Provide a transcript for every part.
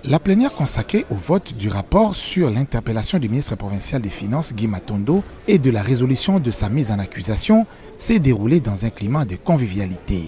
La plénière consacrée au vote du rapport sur l'interpellation du ministre provincial des Finances Guy Matondo et de la résolution de sa mise en accusation s'est déroulée dans un climat de convivialité.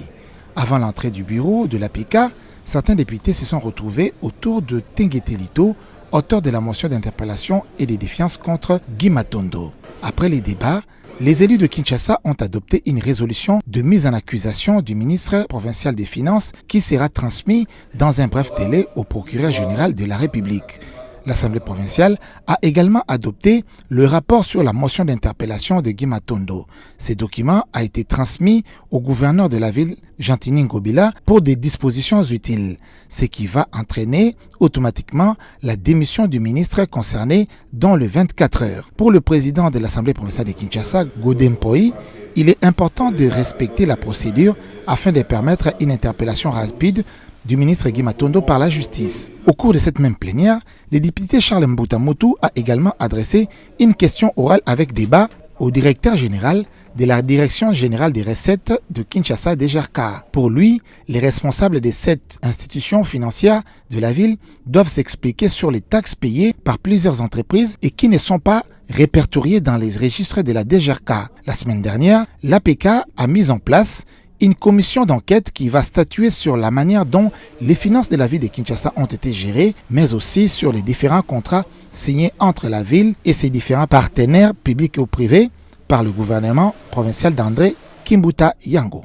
Avant l'entrée du bureau de l'APK, certains députés se sont retrouvés autour de Tenguete Lito, auteur de la motion d'interpellation et de défiance contre Guy Matondo. Après les débats, les élus de Kinshasa ont adopté une résolution de mise en accusation du ministre provincial des Finances qui sera transmise dans un bref délai au procureur général de la République. L'Assemblée provinciale a également adopté le rapport sur la motion d'interpellation de Guy Matondo. Ce document a été transmis au gouverneur de la ville, Jantini Ngobila, pour des dispositions utiles, ce qui va entraîner automatiquement la démission du ministre concerné dans le 24 heures. Pour le président de l'Assemblée provinciale de Kinshasa, Godem Poi, il est important de respecter la procédure afin de permettre une interpellation rapide du ministre Guy Matondo par la justice. Au cours de cette même plénière, le député Charles Mbutamotu a également adressé une question orale avec débat au directeur général de la Direction générale des recettes de Kinshasa DGRK. Pour lui, les responsables des 7 institutions financières de la ville doivent s'expliquer sur les taxes payées par plusieurs entreprises et qui ne sont pas répertoriées dans les registres de la DGRK. La semaine dernière, l'APK a mis en place une commission d'enquête qui va statuer sur la manière dont les finances de la ville de Kinshasa ont été gérées, mais aussi sur les différents contrats signés entre la ville et ses différents partenaires publics ou privés par le gouvernement provincial d'André Kimbuta Yango.